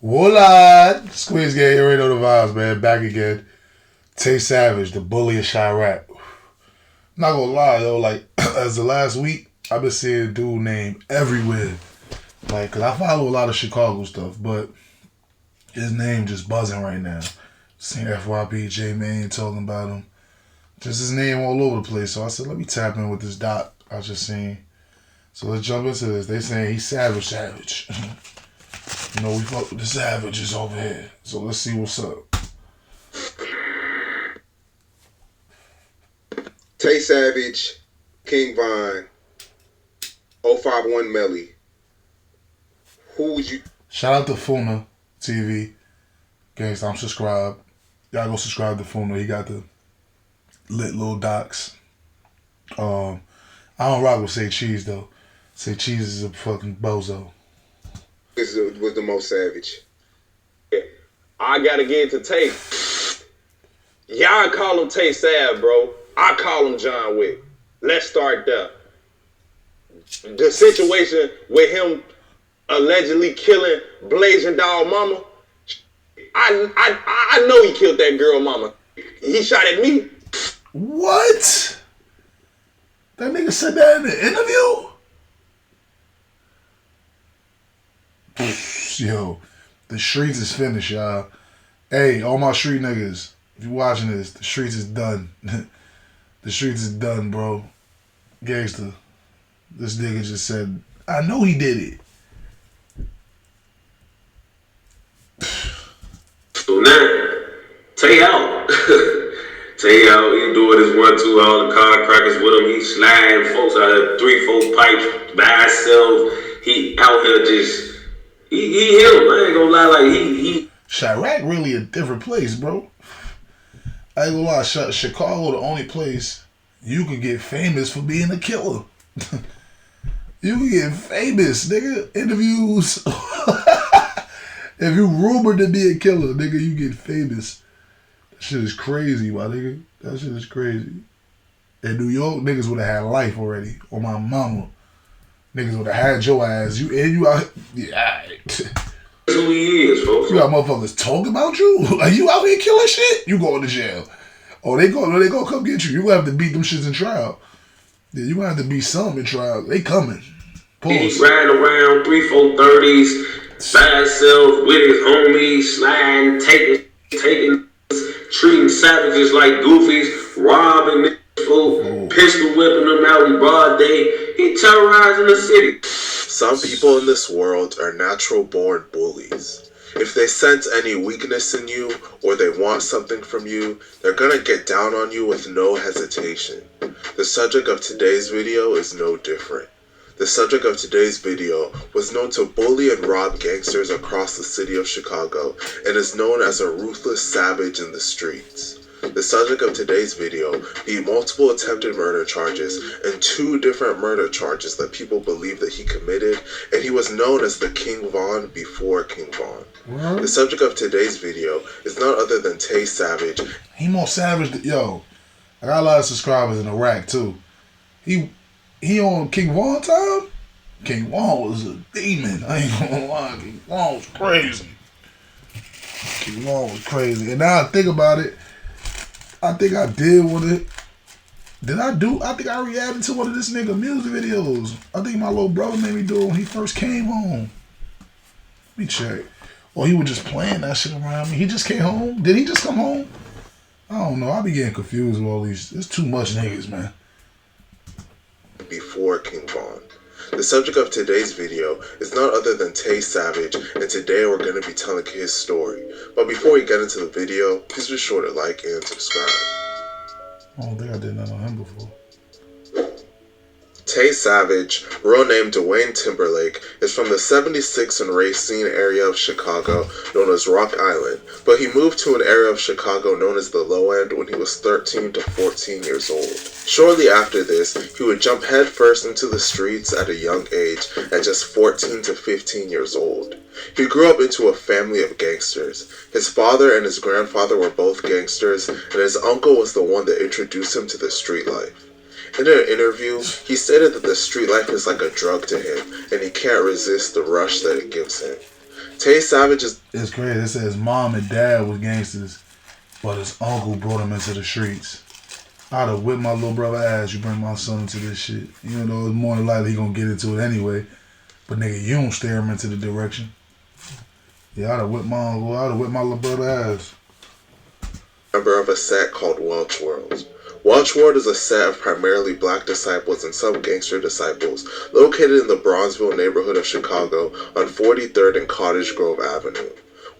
Woolad! Squeeze Gang, you already know the vibes, man. Back again. Tay Savage, the bully of CHIRAQ. Not gonna lie, though, like, as the last week, I've been seeing a dude named everywhere. Like, cause I follow a lot of Chicago stuff, but his name just buzzing right now. Seen FYP, J-Man talking about him. Just his name all over the place. So I said, let me tap in with this doc I just seen. So let's jump into this. They saying he's savage. You know, we fuck with the savages over here. So let's see what's up. Tay Savage, King Von, 051 Melly. Who would you... Shout out to Funa TV. Gangsta, I'm subscribed. Y'all go subscribe to Funa. He got the lit little docs. I don't rock with Say Cheese, though. Say Cheese is a fucking bozo. was the most savage? I gotta get into Tay. Y'all call him Tay Sav, bro. I call him John Wick. Let's start there. The situation with him allegedly killing Blazing Dog Mama. I know he killed that girl mama. He shot at me. What? That nigga said that in the interview? Yo, the streets is finished, y'all. Hey, all my street niggas, if you watching this, the streets is done. The streets is done, bro. Gangsta. This nigga just said, I know he did it. So now, Tay out. Tay out, he doing his 1-2, all the car crackers with him. He sliding folks out of 3-4 pipes by himself. He out here just, he him. I ain't gonna lie, like he. CHIRAQ really a different place, bro. I ain't gonna lie, Chicago the only place you could get famous for being a killer. You can get famous, nigga. Interviews. If you rumored to be a killer, nigga, you get famous. That shit is crazy, my nigga. That shit is crazy. In New York, niggas would have had life already. On my mama. Niggas would have had your ass. You out. Yeah. 2 years, folks. You got motherfuckers talking about you? Are you out here killing shit? You going to jail. Oh, they gonna come get you. You gonna have to beat them shits in trial. Yeah, you gonna have to beat some in trial. They coming. Pause. He riding around 3-4 30s by himself with his homies, sliding, taking, treating savages like goofies, robbing folk, pistol whipping them out in broad day. He terrorizing the city. Some people in this world are natural-born bullies. If they sense any weakness in you or they want something from you, they're gonna get down on you with no hesitation. The subject of today's video is no different. The subject of today's video was known to bully and rob gangsters across the city of Chicago and is known as a ruthless savage in the streets. The subject of today's video beat multiple attempted murder charges and 2 different murder charges that people believe that he committed, and he was known as the King Von before King Von. What? The subject of today's video is none other than Tay Savage. He more savage than, yo, I got a lot of subscribers in Iraq too. He on King Von time? King Von was a demon. I ain't gonna lie. King Von was crazy. King Von was crazy. And now I think about it, I think I did what it. I think I reacted to one of this nigga music videos. I think my little brother made me do it when he first came home. Let me check. Or he was just playing that shit around me. He just came home. Did he just come home? I don't know. I be getting confused with all these. There's too much niggas, man. Before King Von. The subject of today's video is none other than Tay Savage, and today we're going to be telling his story. But before we get into the video, please be sure to like and subscribe. I don't think I did that on him before. Tay Savage, real name Dwayne Timberlake, is from the 76 and Racine area of Chicago, known as Rock Island, but he moved to an area of Chicago known as the Low End when he was 13 to 14 years old. Shortly after this, he would jump headfirst into the streets at a young age at just 14 to 15 years old. He grew up into a family of gangsters. His father and his grandfather were both gangsters, and his uncle was the one that introduced him to the street life. In an interview, he stated that the street life is like a drug to him, and he can't resist the rush that it gives him. Tay Savage is... It's crazy. It says mom and dad was gangsters, but his uncle brought him into the streets. I'd have whipped my little brother ass. You bring my son into this shit. Even though it's more than likely he gonna get into it anyway. But nigga, you don't steer him into the direction. Yeah, I'd have whipped my uncle. I'd have whipped my little brother ass. member of a sect called Welch World. Welch World is a set of primarily black disciples and some gangster disciples located in the Bronzeville neighborhood of Chicago on 43rd and Cottage Grove Avenue.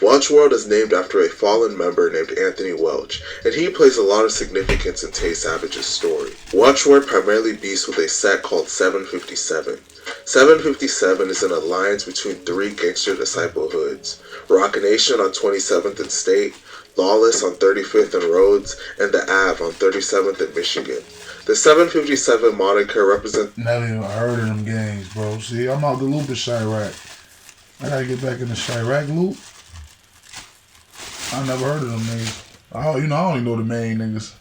Welch World is named after a fallen member named Anthony Welch, and he plays a lot of significance in Tay Savage's story. Welch World primarily beefs with a sect called 757. 757 is an alliance between three gangster disciple hoods: Rock Nation on 27th and State, Lawless on 35th and Rhodes, and the Ave on 37th and Michigan. The 757 moniker represents... Never even heard of them gangs, bro. See, I'm out the loop of CHIRAQ. I gotta get back in the CHIRAQ loop. I never heard of them niggas. I only know the main niggas.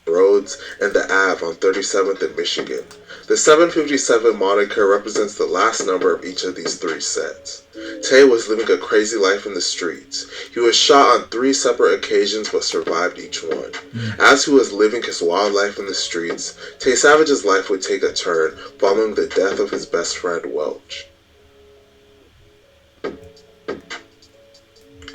Rhodes, and the Ave on 37th and Michigan. The 757 moniker represents the last number of each of these three sets. Tay was living a crazy life in the streets. He was shot on 3 separate occasions but survived each one. As he was living his wild life in the streets, Tay Savage's life would take a turn following the death of his best friend Welch.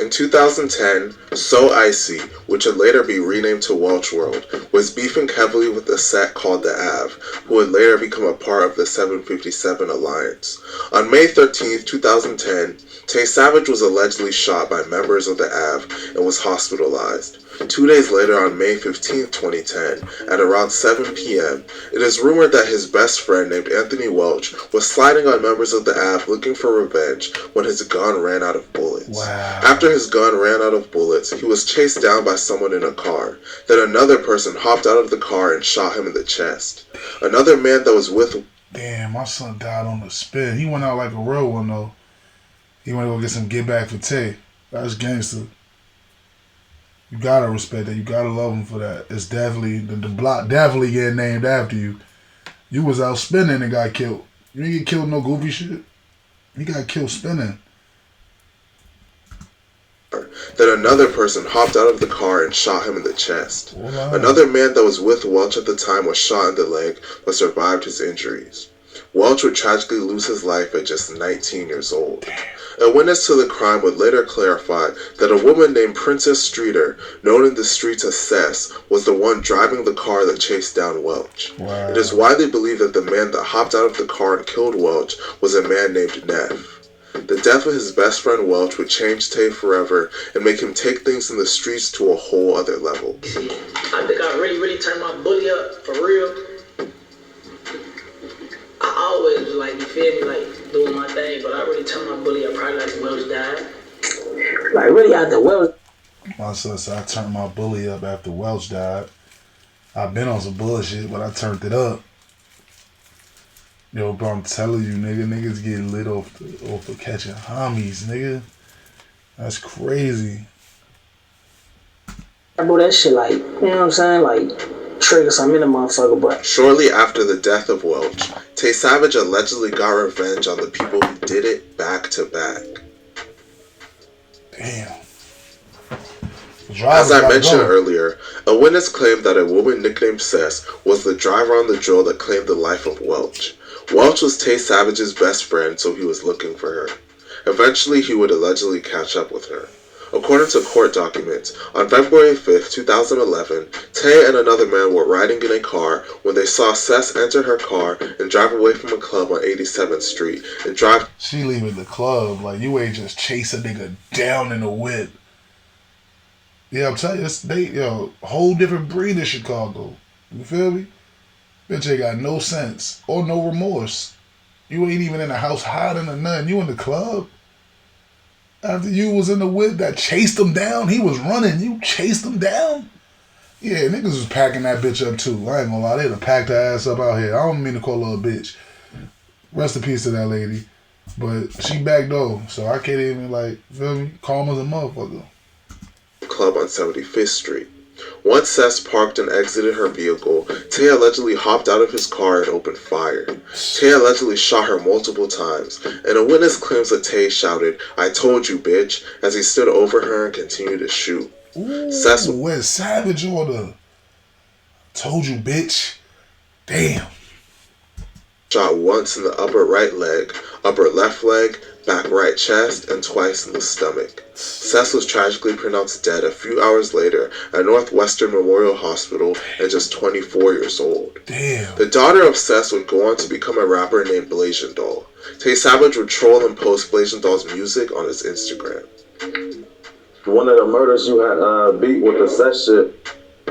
In 2010, So Icy, which would later be renamed to Welch World, was beefing heavily with a set called the Ave, who would later become a part of the 757 alliance. On May 13, 2010, Tay Savage was allegedly shot by members of the Ave and was hospitalized. 2 days later, on May 15, 2010, at around 7 p.m., it is rumored that his best friend named Anthony Welch was sliding on members of the Ave looking for revenge when his gun ran out of bullets. Wow. After his gun ran out of bullets, he was chased down by someone in a car. Then another person hopped out of the car and shot him in the chest. Another man that was with... Damn, my son died on the spin. He went out like a real one, though. He went to go get some get back for Tay. That's gangster. You gotta respect that. You gotta love him for that. It's definitely, the block definitely getting named after you. You was out spinning and got killed. You didn't get killed no goofy shit. You got killed spinning. Then another person hopped out of the car and shot him in the chest. Wow. Another man that was with Welch at the time was shot in the leg but survived his injuries. Welch would tragically lose his life at just 19 years old. A witness to the crime would later clarify that a woman named Princess Streeter, known in the streets as Cess, was the one driving the car that chased down Welch. Wow. It is widely believed that the man that hopped out of the car and killed Welch was a man named Neff. The death of his best friend Welch would change Tay forever and make him take things in the streets to a whole other level. I think I really turned my bully up, for real. I always was like, you feel me, like doing my thing, but I really turned my bully up probably like Welch died. Like really after Welch. My son said I turned my bully up after Welch died. I've been on some bullshit, but I turned it up. Yo, bro, I'm telling you, niggas get lit off of catching homies, nigga. That's crazy. I do that shit like, you know what I'm saying, like trigger something in the motherfucker, but. Shortly after the death of Welch, Tay Savage allegedly got revenge on the people who did it back to back. Damn. As I mentioned earlier, a witness claimed that a woman nicknamed Cess was the driver on the drill that claimed the life of Welch. Welch was Tay Savage's best friend, so he was looking for her. Eventually, he would allegedly catch up with her. According to court documents, on February 5th, 2011, Tay and another man were riding in a car when they saw Cess enter her car and drive away from a club on 87th Street and drive... She leaving the club like you ain't just chase a nigga down in a whip. Yeah, I'm telling you, whole different breed in Chicago. You feel me? Bitch ain't got no sense or no remorse. You ain't even in the house hiding or nothing. You in the club. After you was in the whip that chased him down, he was running. You chased him down. Yeah, niggas was packing that bitch up too. I ain't gonna lie, they done packed her ass up out here. I don't mean to call her a bitch. Rest in peace to that lady. But she back though, so I can't even feel me? Calm as a motherfucker. Club on 75th Street. Once Sess parked and exited her vehicle, Tay allegedly hopped out of his car and opened fire. Tay allegedly shot her multiple times, and a witness claims that Tay shouted, "I told you, bitch," as he stood over her and continued to shoot. Ooh, Sess went savage on the "told you, bitch." Damn. Shot once in the upper right leg, upper left leg, back right chest, and twice in the stomach. Sess was tragically pronounced dead a few hours later at Northwestern Memorial Hospital at just 24 years old. Damn. The daughter of Sess would go on to become a rapper named Blazing Doll. Tay Savage would troll and post Blazing Doll's music on his Instagram. One of the murders you had beat with the Sess shit,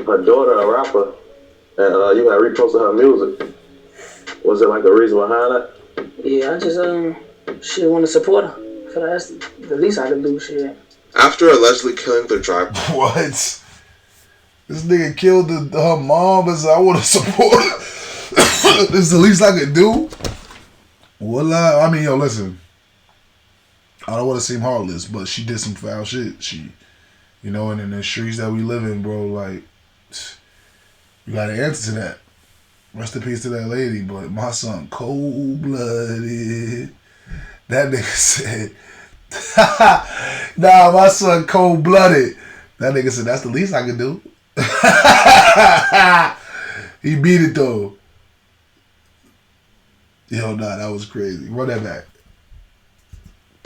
her daughter a rapper, and you had reposted her music. Was there like a reason behind that? Yeah, I just shit want to support her. So that's the least I can do. Shit. After allegedly killing the driver. What? This nigga killed her mom and said, "I want to support her." This is the least I could do. Well, I mean, yo, listen. I don't want to seem heartless, but she did some foul shit. She, you know, and in the streets that we live in, bro, like, you got to answer to that. Rest in peace to that lady, but my son cold-blooded. That nigga said, nah, my son cold-blooded. That nigga said, that's the least I can do. He beat it, though. Yo, nah, that was crazy. Run that back.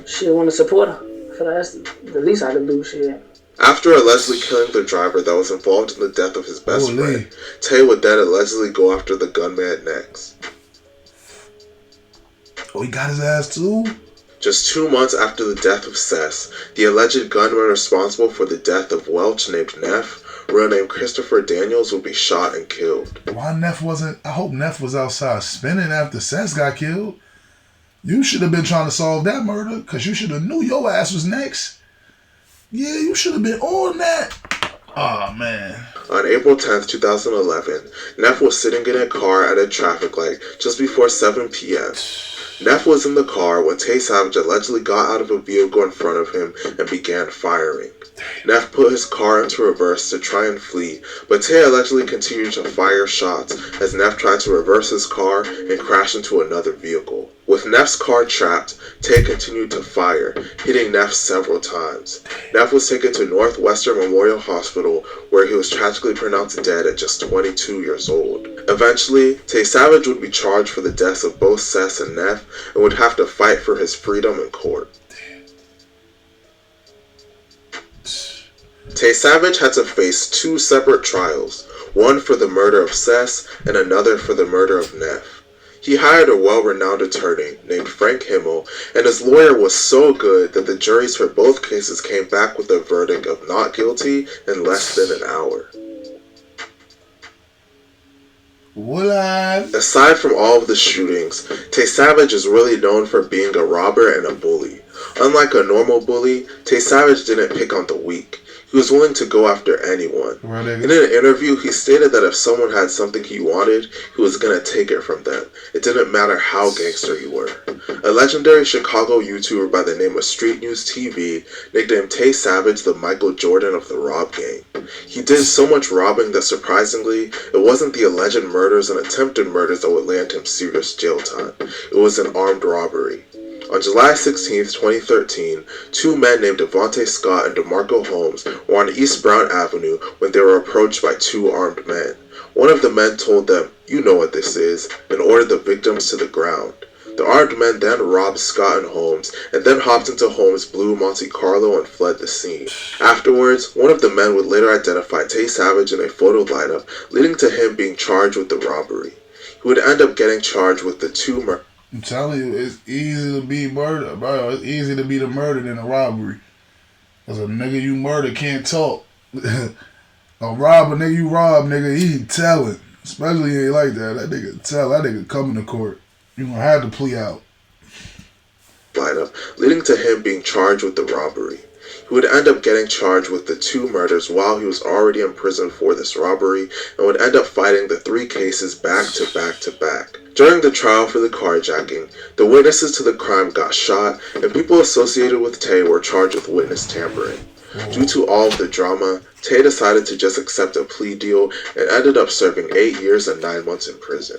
Shit want to support her. So that's the least I can do. Shit. After allegedly killing the driver that was involved in the death of his best friend, Tay would then allegedly go after the gunman next. Oh, he got his ass too? Just 2 months after the death of Sess, the alleged gunman responsible for the death of Welch named Neff, real name Christopher Daniels, would be shot and killed. Why Neff wasn't... I hope Neff was outside spinning after Sess got killed. You should have been trying to solve that murder, because you should have knew your ass was next. Yeah, you should have been on that. Oh, man. On April 10th, 2011, Neff was sitting in a car at a traffic light just before 7 p.m. Neff was in the car when Tay Savage allegedly got out of a vehicle in front of him and began firing. Neff put his car into reverse to try and flee, but Tay allegedly continued to fire shots as Neff tried to reverse his car and crash into another vehicle. With Neff's car trapped, Tay continued to fire, hitting Neff several times. Neff was taken to Northwestern Memorial Hospital, where he was tragically pronounced dead at just 22 years old. Eventually, Tay Savage would be charged for the deaths of both Sess and Neff and would have to fight for his freedom in court. Tay Savage had to face 2 separate trials, one for the murder of Sess and another for the murder of Neff. He hired a well-renowned attorney named Frank Himmel, and his lawyer was so good that the juries for both cases came back with a verdict of not guilty in less than an hour. What? Aside from all of the shootings, Tay Savage is really known for being a robber and a bully. Unlike a normal bully, Tay Savage didn't pick on the weak. He was willing to go after anyone. In an interview, he stated that if someone had something he wanted, he was going to take it from them. It didn't matter how gangster you were. A legendary Chicago YouTuber by the name of Street News TV nicknamed Tay Savage the Michael Jordan of the rob game. He did so much robbing that surprisingly, it wasn't the alleged murders and attempted murders that would land him serious jail time. It was an armed robbery. On July 16, 2013, 2 men named Devontae Scott and DeMarco Holmes were on East Brown Avenue when they were approached by 2 armed men. One of the men told them, "You know what this is," and ordered the victims to the ground. The armed men then robbed Scott and Holmes, and then hopped into Holmes' blue Monte Carlo and fled the scene. Afterwards, one of the men would later identify Tay Savage in a photo lineup, leading to him being charged with the robbery. He would end up getting charged with the 2 murders. I'm telling you, it's easy to be murdered, bro. It's easy to be the murder than a robbery. Because a nigga you murder can't talk. A robber, nigga you rob, nigga, he telling. Especially he ain't like that. That nigga tell. That nigga coming to court. You gonna have to plea out. Lineup, leading to him being charged with the robbery. He would end up getting charged with the 2 murders while he was already in prison for this robbery, and would end up fighting the 3 cases back to back to back. During the trial for the carjacking, the witnesses to the crime got shot, and people associated with Tay were charged with witness tampering. Due to all of the drama, Tay decided to just accept a plea deal and ended up serving 8 years and 9 months in prison.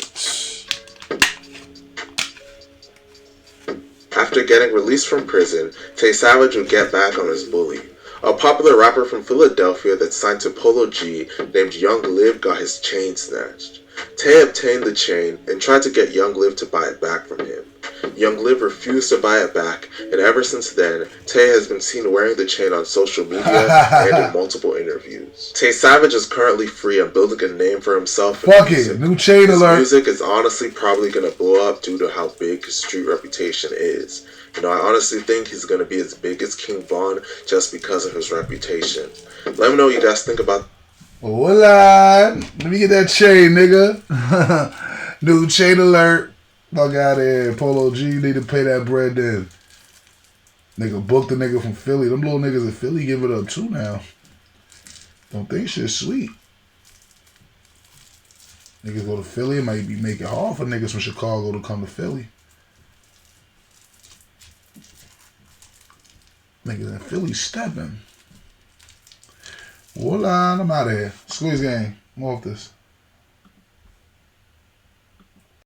After getting released from prison, Tay Savage would get back on his bully. A popular rapper from Philadelphia that signed to Polo G named Young Liv got his chain snatched. Tay obtained the chain and tried to get Young Liv to buy it back from him. Young Liv refused to buy it back, and ever since then, Tay has been seen wearing the chain on social media and in multiple interviews. Tay Savage is currently free and building a name for himself. Fuck it, new chain alert. His music is honestly probably gonna blow up due to how big his street reputation is. You know, I honestly think he's gonna be as big as King Von just because of his reputation. Let me know what you guys think about. Hold on. Let me get that chain, nigga. New chain alert. Fuck out of here. Polo G, you need to pay that bread then. Nigga, book the nigga from Philly. Them little niggas in Philly give it up too now. Don't think shit's sweet. Niggas go to Philly, it might be making hard for niggas from Chicago to come to Philly. Niggas in Philly stepping. Hold on, I'm out of here. Squeeze gang. I'm off this.